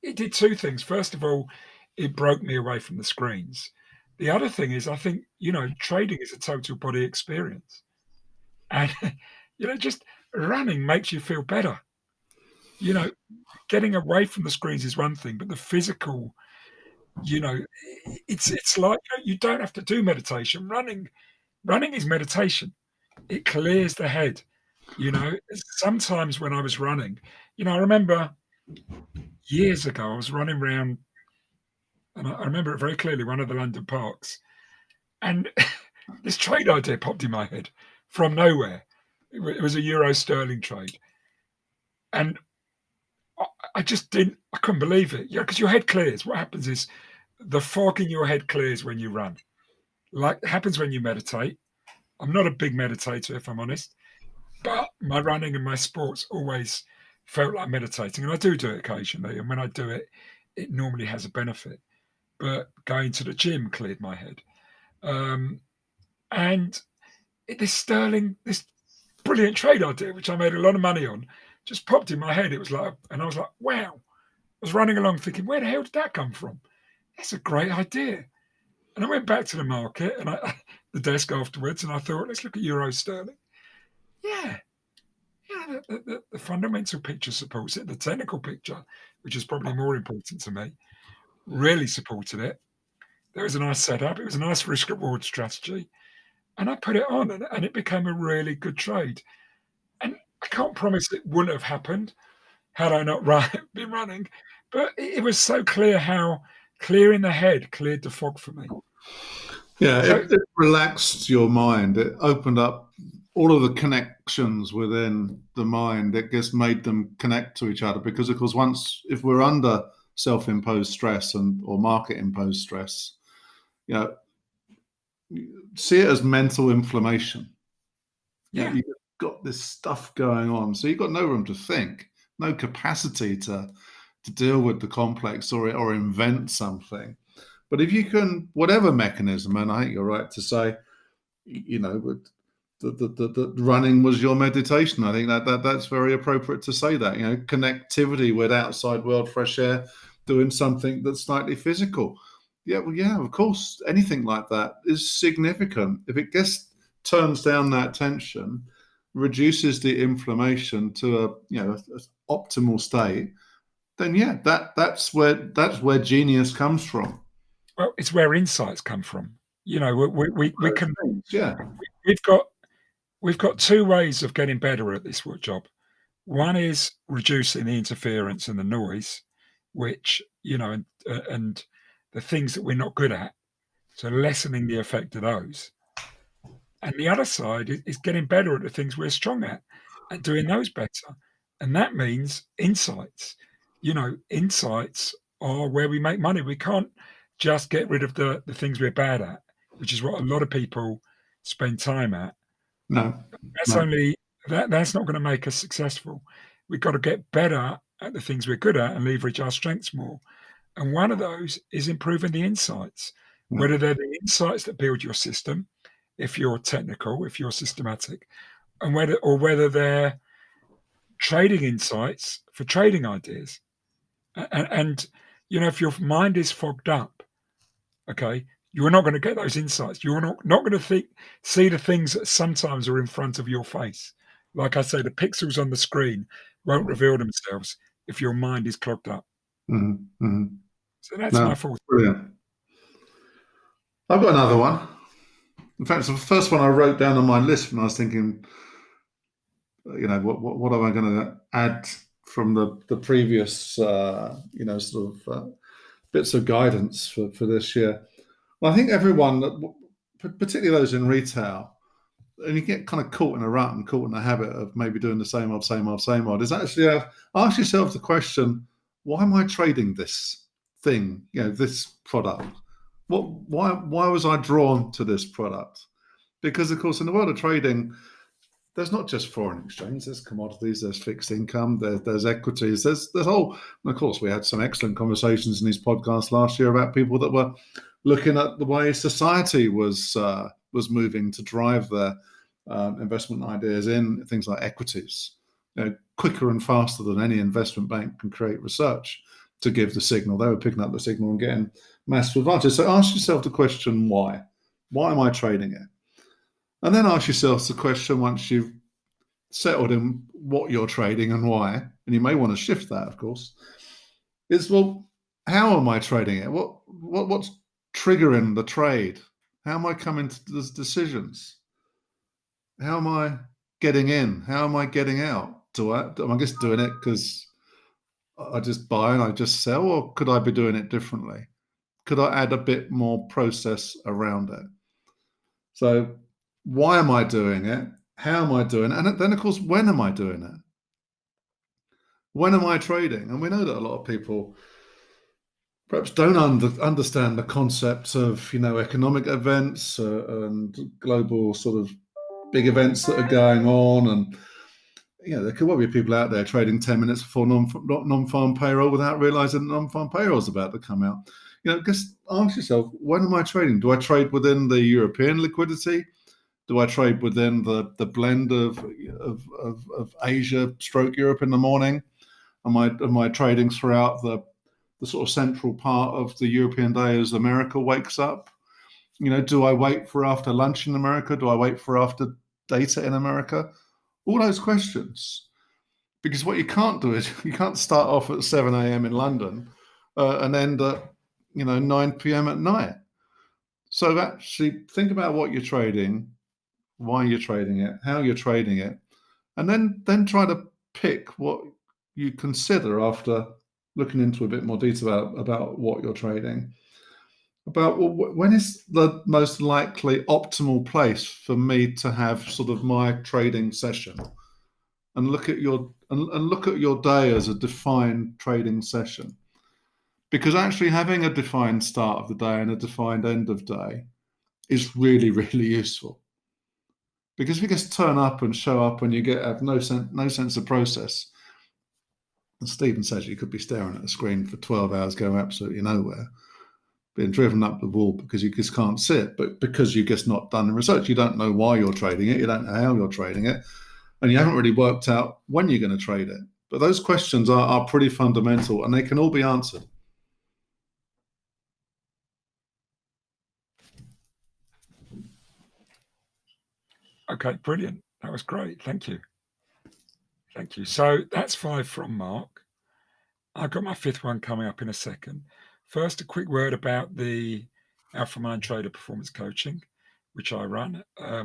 it did two things. First of all, it broke me away from the screens. The other thing is, I think trading is a total body experience, and just running makes you feel better. You know, Getting away from the screens is one thing, but the physical, you know, it's like you don't have to do meditation. Running is meditation. It clears the head. Sometimes when I was running, I remember years ago I was running around, and I remember it very clearly, one of the London parks, and this trade idea popped in my head from nowhere. It was a euro sterling trade, and I just didn't. I couldn't believe it. Because your head clears. What happens is the fog in your head clears when you run. Like it happens when you meditate. I'm not a big meditator, if I'm honest, but my running and my sports always felt like meditating, and I do it occasionally. And when I do it, it normally has a benefit. But going to the gym cleared my head, and this brilliant trade idea, which I made a lot of money on, just popped in my head. It was like, and I was like, wow. I was running along thinking, where the hell did that come from? That's a great idea. And I went back to the market and the desk afterwards, and I thought, let's look at euro sterling. Yeah, the fundamental picture supports it. The technical picture, which is probably more important to me, really supported it. There was a nice setup. It was a nice risk reward strategy. And I put it on, and it became a really good trade. And I can't promise it wouldn't have happened had I not been running, but it was so clear how clearing the head cleared the fog for me. Yeah, So it relaxed your mind. It opened up all of the connections within the mind. It just made them connect to each other because, of course, if we're under self-imposed stress or market-imposed stress, see it as mental inflammation. yeah, You've got this stuff going on, so you've got no room to think, no capacity to deal with the complex or invent something. But if you can, whatever mechanism, and I think you're right to say, the running was your meditation. I think that's very appropriate to say that. Connectivity with outside world, fresh air, doing something that's slightly physical. Yeah, well, yeah, of course, anything like that is significant. If it turns down that tension, reduces the inflammation to a optimal state, then yeah, that's where genius comes from. well, it's where insights come from. We can. Yeah. We've got two ways of getting better at this job. One is reducing the interference and the noise, which and the things that we're not good at. So lessening the effect of those. And the other side is getting better at the things we're strong at and doing those better. And that means insights. Insights are where we make money. We can't just get rid of the things we're bad at, which is what a lot of people spend time at. No. That's not going to make us successful. We've got to get better at the things we're good at and leverage our strengths more. And one of those is improving the insights, whether they're the insights that build your system, if you're technical, if you're systematic, and whether they're trading insights for trading ideas. And if your mind is fogged up, okay, you're not going to get those insights. You're not going to see the things that sometimes are in front of your face. Like I say, the pixels on the screen won't reveal themselves if your mind is clogged up. Mm-hmm. Mm-hmm. So that's my thought. Brilliant. I've got another one. In fact, it's the first one I wrote down on my list when I was thinking, what am I going to add from the previous, bits of guidance for this year. Well, I think everyone, particularly those in retail, and you get kind of caught in a rut and caught in a habit of maybe doing the same old, same old, same old, is actually ask yourself the question, why am I trading this thing, this product? Why was I drawn to this product? Because, of course, in the world of trading, there's not just foreign exchange, there's commodities, there's fixed income, there's equities, there's whole, and of course, we had some excellent conversations in these podcasts last year about people that were looking at the way society was moving to drive their investment ideas in things like equities, quicker and faster than any investment bank can create research to give the signal. They were picking up the signal and getting massive advantage. So ask yourself the question, why? Why am I trading it? And then ask yourself the question, once you've settled in what you're trading and why, and you may want to shift that, of course, is, well, how am I trading it? What's triggering the trade? How am I coming to those decisions? How am I getting in? How am I getting out? Am I just doing it because I just buy and I just sell, or could I be doing it differently? Could I add a bit more process around it? So why am I doing it? How am I doing it? And then, of course, when am I doing it? When am I trading? And we know that a lot of people perhaps don't understand the concepts of, economic events and global sort of big events that are going on. And, there could well be people out there trading 10 minutes before non-farm payroll without realizing non-farm payroll is about to come out. Just ask yourself, when am I trading? Do I trade within the European liquidity? Do I trade within the blend of Asia stroke Europe in the morning? Am I trading throughout the sort of central part of the European day as America wakes up? Do I wait for after lunch in America? Do I wait for after data in America? All those questions. Because what you can't do is you can't start off at 7 a.m. in London and end at 9 p.m. at night. So actually think about what you're trading, why you're trading it, how you're trading it, and then try to pick what you consider after looking into a bit more detail about what you're trading. About, well, when is the most likely optimal place for me to have sort of my trading session, and look at your day as a defined trading session. Because actually having a defined start of the day and a defined end of day is really, really useful. Because if you just turn up and show up and you have no sense of process, as Stephen says, you could be staring at a screen for 12 hours going absolutely nowhere, being driven up the wall because you just can't sit, but because you've just not done the research. You don't know why you're trading it, you don't know how you're trading it, and you haven't really worked out when you're going to trade it. But those questions are pretty fundamental, and they can all be answered. Okay, brilliant. That was great. Thank you. Thank you. So that's 5 from Mark. I've got my 5th one coming up in a second. First, a quick word about the AlphaMind Trader Performance Coaching, which I run.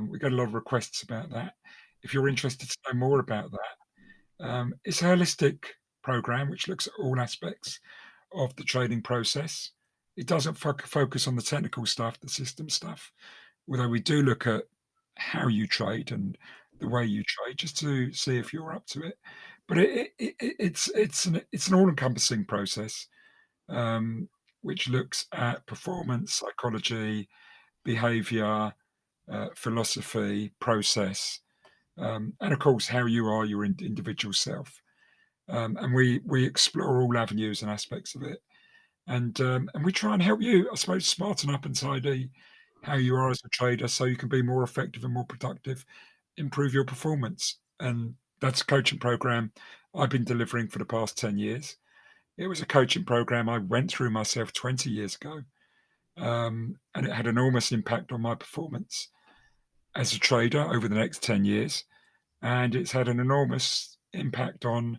We get a lot of requests about that. If you're interested to know more about that, it's a holistic program which looks at all aspects of the trading process. It doesn't focus on the technical stuff, the system stuff, although we do look at how you trade and the way you trade, just to see if you're up to it. But it's an all-encompassing process, which looks at performance, psychology, behavior, philosophy, process, and of course how you are your individual self. And we explore all avenues and aspects of it, and we try and help you, I suppose, smarten up and tidy how you are as a trader, so you can be more effective and more productive, improve your performance. And that's a coaching program I've been delivering for the past 10 years. It was a coaching program I went through myself 20 years ago, and it had enormous impact on my performance as a trader over the next 10 years. And it's had an enormous impact on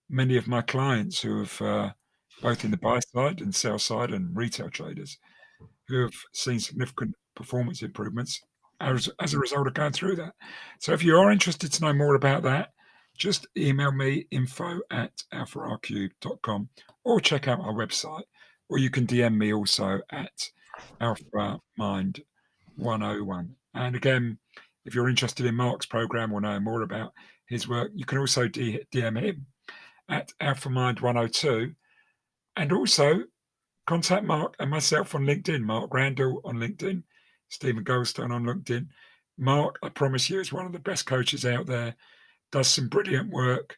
many of my clients who have, both in the buy side and sell side and retail traders, who have seen significant performance improvements as a result of going through that. So if you are interested to know more about that, just email me info@alpharcube.com, or check out our website, or you can DM me also at AlphaMind101. And again, if you're interested in Mark's program or know more about his work, you can also DM him at AlphaMind102, and also contact Mark and myself on LinkedIn, Mark Randall on LinkedIn, Stephen Goldstein on LinkedIn. Mark, I promise you, is one of the best coaches out there, does some brilliant work.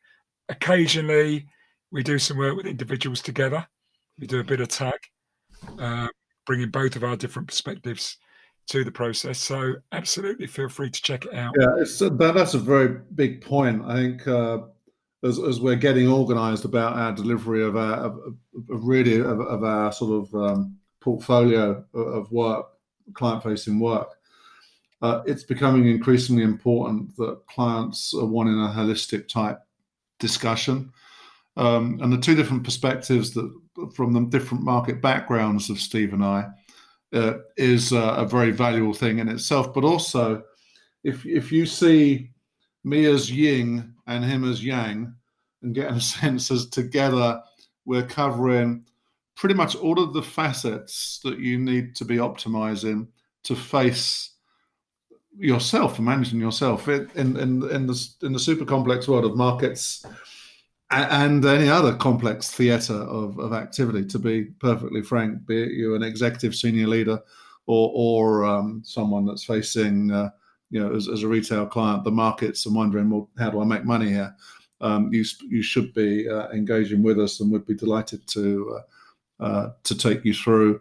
Occasionally, we do some work with individuals together. We do a bit of tag, bringing both of our different perspectives to the process. So absolutely feel free to check it out. Yeah, that's a very big point. I think as we're getting organised about our delivery of our sort of portfolio of work, client-facing work, it's becoming increasingly important that clients are wanting a holistic type discussion. And the two different perspectives that from the different market backgrounds of Steve and I is a very valuable thing in itself. But also, if you see me as yin and him as yang, and get a sense as together we're covering pretty much all of the facets that you need to be optimizing to face yourself and managing yourself in the super complex world of markets and any other complex theatre of activity. To be perfectly frank, be it you're an executive senior leader or someone that's facing as a retail client the markets and wondering, well, how do I make money here? You should be engaging with us, and would be delighted to take you through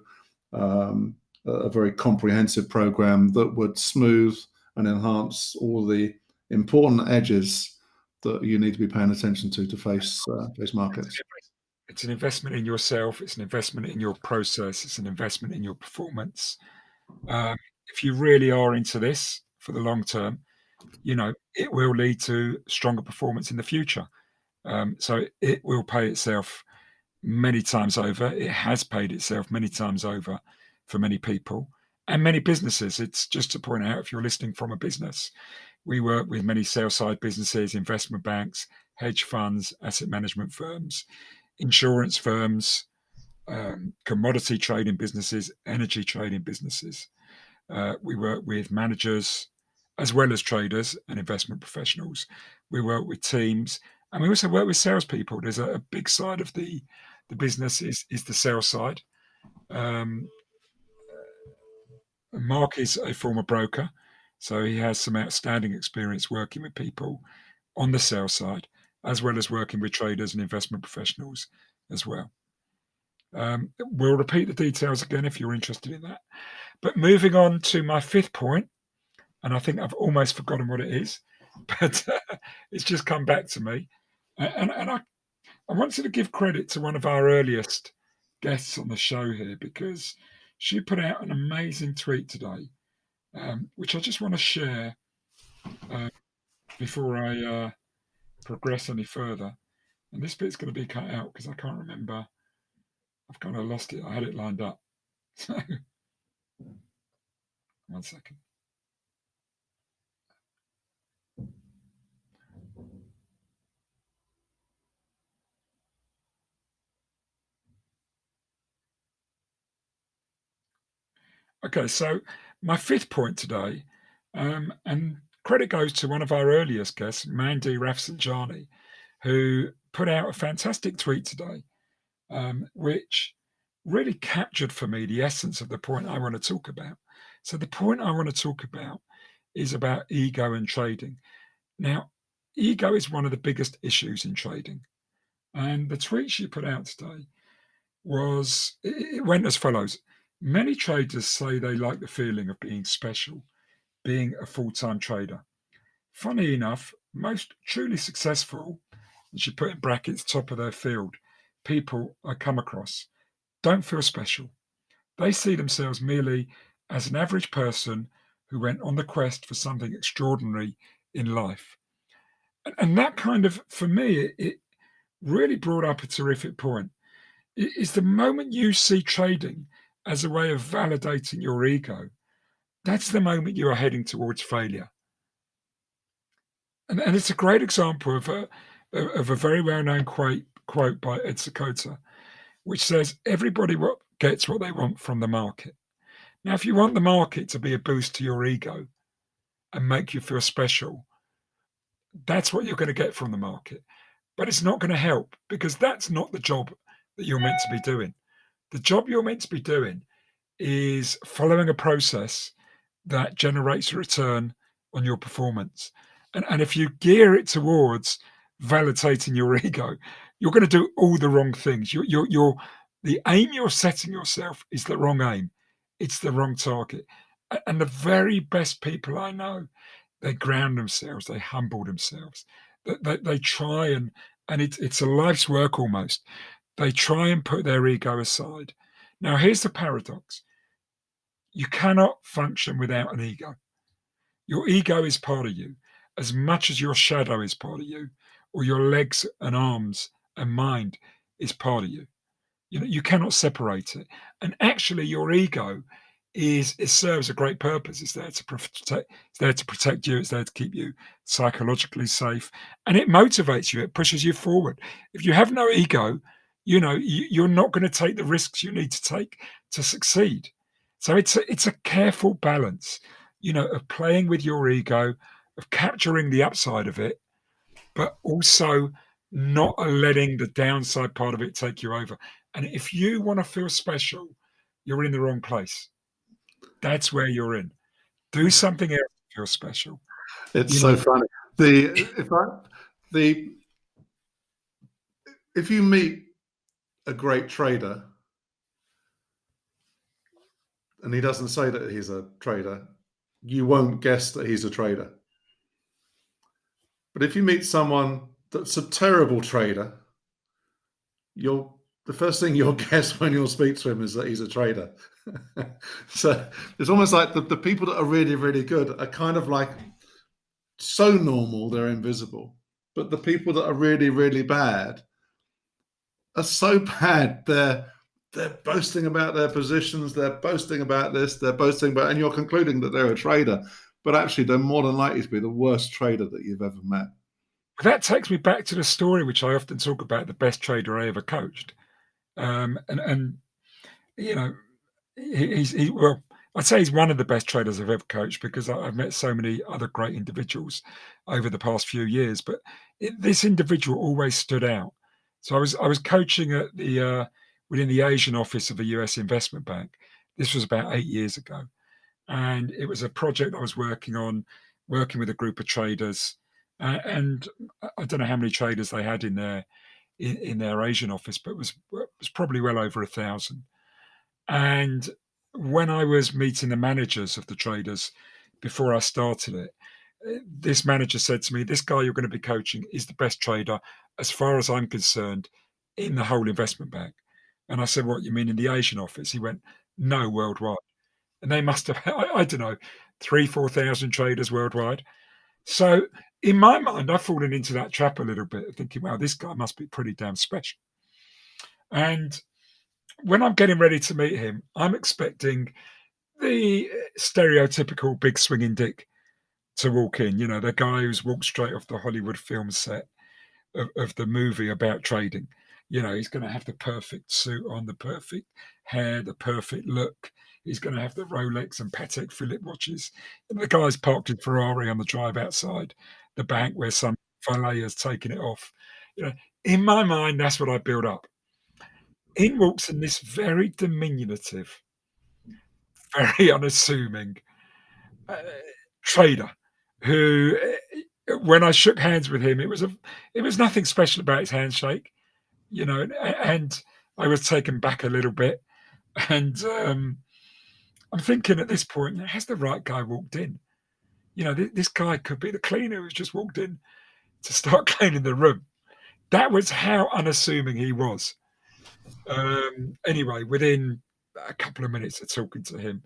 a very comprehensive program that would smooth and enhance all the important edges that you need to be paying attention to face markets. It's an investment in yourself. It's an investment in your process. It's an investment in your performance. If you really are into this for the long term, it will lead to stronger performance in the future. So it will pay itself many times over. It has paid itself many times over for many people and many businesses. It's just to point out, if you're listening from a business, we work with many sell-side businesses, investment banks, hedge funds, asset management firms, insurance firms, commodity trading businesses, energy trading businesses. We work with managers as well as traders and investment professionals. We work with teams, and we also work with salespeople. There's a big side of the business is the sales side. Mark is a former broker, so he has some outstanding experience working with people on the sales side, as well as working with traders and investment professionals as well. We'll repeat the details again if you're interested in that. But moving on to my fifth point, and I think I've almost forgotten what it is, but it's just come back to me. And I wanted to give credit to one of our earliest guests on the show here, because she put out an amazing tweet today, which I just want to share before I progress any further. And this bit's going to be cut out because I can't remember. I've kind of lost it. I had it lined up. So, 1 second. Okay, so my fifth point today, and credit goes to one of our earliest guests, Mandy Rafsanjani, who put out a fantastic tweet today, which really captured for me the essence of the point I want to talk about. So the point I want to talk about is about ego and trading. Now, ego is one of the biggest issues in trading. And the tweet she put out today it went as follows. Many traders say they like the feeling of being special, being a full-time trader. Funny enough, most truly successful, and she put in brackets, top of their field, people I come across don't feel special. They see themselves merely as an average person who went on the quest for something extraordinary in life. And that kind of, for me, it really brought up a terrific point. Is the moment you see trading as a way of validating your ego, that's the moment you are heading towards failure. And it's a great example of a very well-known quote by Ed Sakota, which says, everybody gets what they want from the market. Now, if you want the market to be a boost to your ego, and make you feel special, that's what you're going to get from the market. But it's not going to help because that's not the job that you're meant to be doing. The job you're meant to be doing is following a process that generates a return on your performance. And if you gear it towards validating your ego, you're going to do all the wrong things. The aim you're setting yourself is the wrong aim. It's the wrong target. And the very best people I know, they ground themselves, they humble themselves. They try and it's a life's work almost. They try and put their ego aside. Now, here's the paradox. You cannot function without an ego. Your ego is part of you as much as your shadow is part of you, or your legs and arms and mind is part of you. You know, you cannot separate it. And actually, your ego it serves a great purpose. It's there to protect. It's there to protect you. It's there to keep you psychologically safe, and it motivates you. It pushes you forward. If you have no ego, you're not going to take the risks you need to take to succeed. So it's a careful balance, of playing with your ego, of capturing the upside of it, but also not letting the downside part of it take you over. And if you want to feel special, you're in the wrong place. That's where you're in. Do something else to feel special. It's You so know, funny. The if you meet a great trader and he doesn't say that he's a trader, you won't guess that he's a trader. But if you meet someone that's a terrible trader, the first thing you'll guess when you'll speak to him is that he's a trader. So it's almost like the people that are really, really good are kind of like so normal, they're invisible. But the people that are really, really bad are so bad, they're boasting about their positions, they're boasting about this, they're boasting about, and you're concluding that they're a trader, but actually they're more than likely to be the worst trader that you've ever met. that takes me back to the story which I often talk about, the best trader I ever coached. And you know, well, I'd say he's one of the best traders I've ever coached because I've met so many other great individuals over the past few years. But this individual always stood out. So I was coaching at the within the Asian office of a US investment bank. This was about 8 years ago, and it was a project I was working on, working with a group of traders, and I don't know how many traders they had in their Asian office, but it was probably well over 1,000. And when I was meeting the managers of the traders before I started it, this manager said to me, "This guy you're going to be coaching is the best trader, as far as I'm concerned, in the whole investment bank." And I said, "What, you mean in the Asian office?" He went, "No, worldwide." And they must have, I don't know, 4,000 traders worldwide. So in my mind, I've fallen into that trap a little bit, thinking, "Wow, this guy must be pretty damn special." And when I'm getting ready to meet him, I'm expecting the stereotypical big swinging dick to walk in, the guy who's walked straight off the Hollywood film set of the movie about trading. He's going to have the perfect suit on, the perfect hair, the perfect look. He's going to have the Rolex and Patek Philippe watches. And the guy's parked in Ferrari on the drive outside the bank where some valet has taken it off. In my mind, that's what I build up. In walks in this very diminutive, very unassuming uh, trader who, when I shook hands with him, it was nothing special about his handshake, and I was taken back a little bit. And I'm thinking at this point, has the right guy walked in? This guy could be the cleaner who's just walked in to start cleaning the room. That was how unassuming he was. Anyway, within a couple of minutes of talking to him,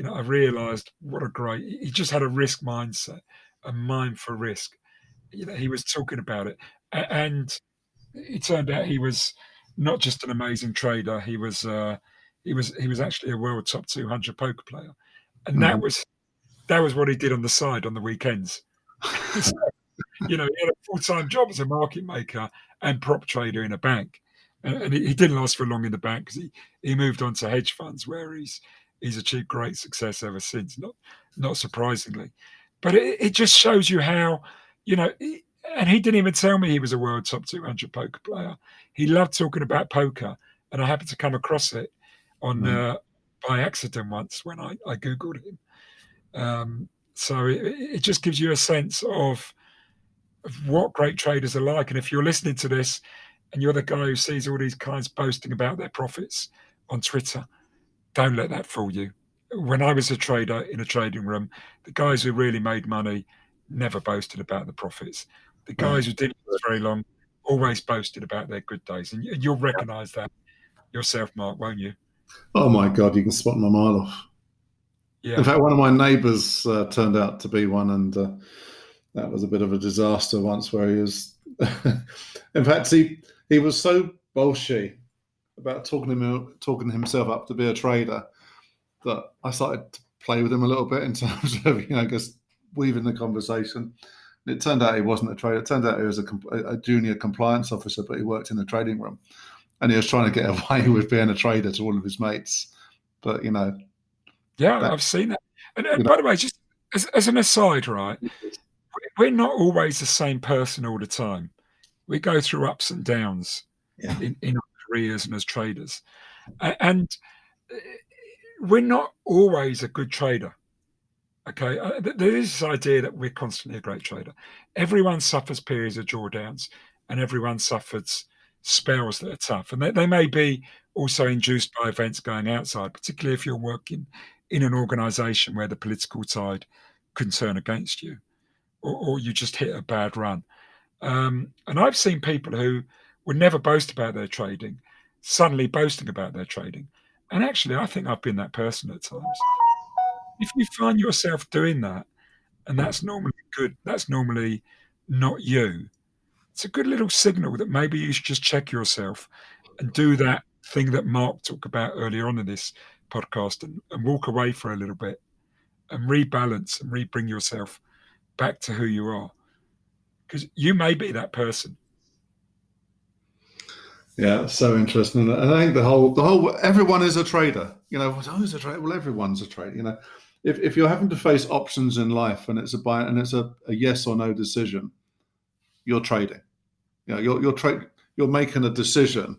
I realized what a great, he just had a risk mindset, a mind for risk. He was talking about it. And it turned out he was not just an amazing trader, he was actually a world top 200 poker player. And Mhm. that was what he did on the side on the weekends. So, he had a full-time job as a market maker and prop trader in a bank. And he didn't last for long in the bank because he moved on to hedge funds where he's achieved great success ever since, not surprisingly. But it just shows you how, and he didn't even tell me he was a world top 200 poker player. He loved talking about poker, and I happened to come across it on by accident once when I Googled him. So it just gives you a sense of what great traders are like. And if you're listening to this and you're the guy who sees all these guys boasting about their profits on Twitter, don't let that fool you. When I was a trader in a trading room, the guys who really made money never boasted about the profits. The guys who didn't last very long always boasted about their good days. And you'll recognize that yourself, Mark, won't you? Oh my God, you can spot them a mile off. Yeah. In fact, one of my neighbours turned out to be one, and that was a bit of a disaster once. Where he was, in fact, he was so bolshy about talking himself up to be a trader that I started to play with him a little bit in terms of just weaving the conversation. And it turned out he wasn't a trader. It turned out he was a junior compliance officer, but he worked in the trading room, and he was trying to get away with being a trader to all of his mates. But yeah, I've seen that. And by the way, just as an aside, right, we're not always the same person all the time. We go through ups and downs in our careers and as traders. And we're not always a good trader. Okay, there is this idea that we're constantly a great trader. Everyone suffers periods of drawdowns, and everyone suffers spells that are tough. And they may be also induced by events going outside, particularly if you're working in an organization where the political tide can turn against you, or you just hit a bad run. And I've seen people who would never boast about their trading, suddenly boasting about their trading. And actually, I think I've been that person at times. If you find yourself doing that, and that's normally good, that's normally not you, it's a good little signal that maybe you should just check yourself and do that thing that Mark talked about earlier on in this podcast and walk away for a little bit and rebalance and bring yourself back to who you are. Because you may be that person. Yeah, so interesting. And I think the whole everyone is a trader. Who's a trader? Well, everyone's a trader. If you're having to face options in life and it's a yes or no decision, you're trading. You're making a decision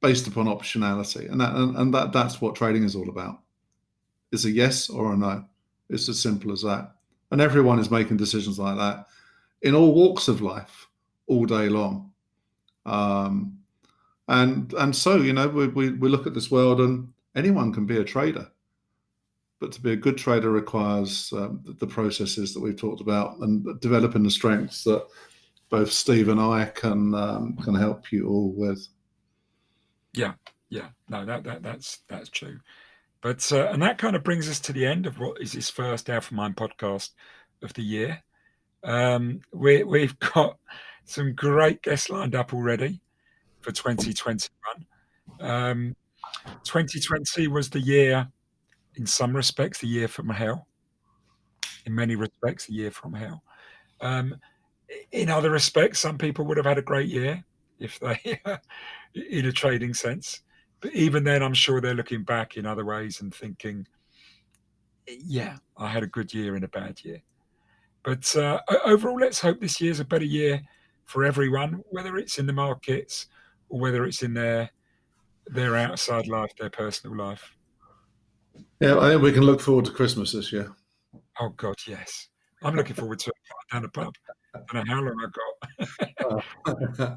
based upon optionality, and that's what trading is all about. It's a yes or a no. It's as simple as that. And everyone is making decisions like that in all walks of life, all day long. And so we look at this world, and anyone can be a trader, but to be a good trader requires the processes that we've talked about and developing the strengths that both Steve and I can help you all with. Yeah, no, that's true. But and that kind of brings us to the end of what is this first AlphaMind podcast of the year. We've got some great guests lined up already for 2021. 2020 was the year, in some respects, the year from hell. In many respects, the year from hell. In other respects, some people would have had a great year if they, in a trading sense. But even then, I'm sure they're looking back in other ways and thinking, yeah, I had a good year and a bad year. But overall, let's hope this year's a better year for everyone, whether it's in the markets or whether it's in their outside life, their personal life. Yeah, I think we can look forward to Christmas this year. Oh, God, yes. I'm looking forward to it down the pub. I don't know how long I've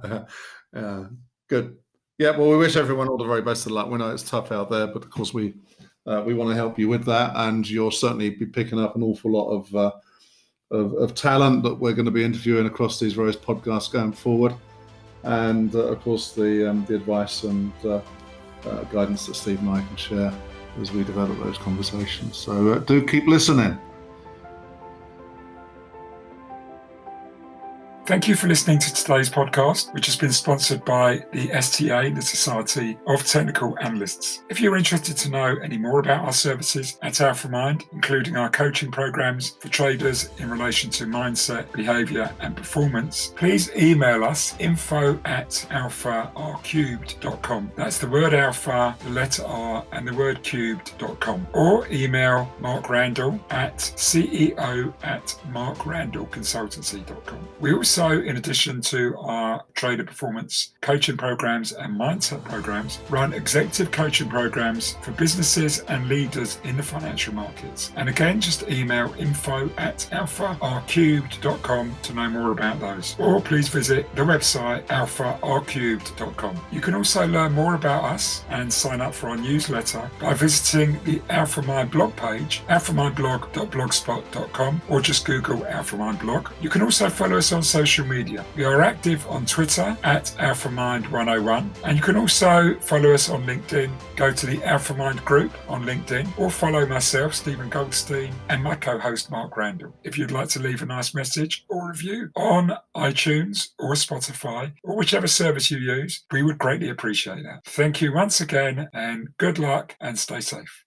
got. Good. Yeah, well, we wish everyone all the very best of luck. We know it's tough out there, but of course we want to help you with that, and you'll certainly be picking up an awful lot of talent that we're going to be interviewing across these various podcasts going forward, and of course the advice and guidance that Steve and I can share as we develop those conversations. So do keep listening. Thank you for listening to today's podcast, which has been sponsored by the STA, the Society of Technical Analysts. If you're interested to know any more about our services at AlphaMind, including our coaching programs for traders in relation to mindset, behavior, and performance, please email us info@alpharcubed.com. That's the word alpha, the letter R, and the word cubed.com. Or email Mark Randall at CEO@markrandallconsultancy.com. We also, in addition to our trader performance coaching programs and mindset programs, run executive coaching programs for businesses and leaders in the financial markets. And again, just email info@alpharcubed.com to know more about those. Or please visit the website alpharcubed.com. You can also learn more about us and sign up for our newsletter by visiting the AlphaMind blog page, alphamindblog.blogspot.com, or just Google AlphaMind blog. You can also follow us on social media. We are active on Twitter at AlphaMind101, and you can also follow us on LinkedIn. Go to the AlphaMind group on LinkedIn, or follow myself, Stephen Goldstein, and my co-host Mark Randall. If you'd like to leave a nice message or review on iTunes or Spotify or whichever service you use, we would greatly appreciate that. Thank you once again, and good luck and stay safe.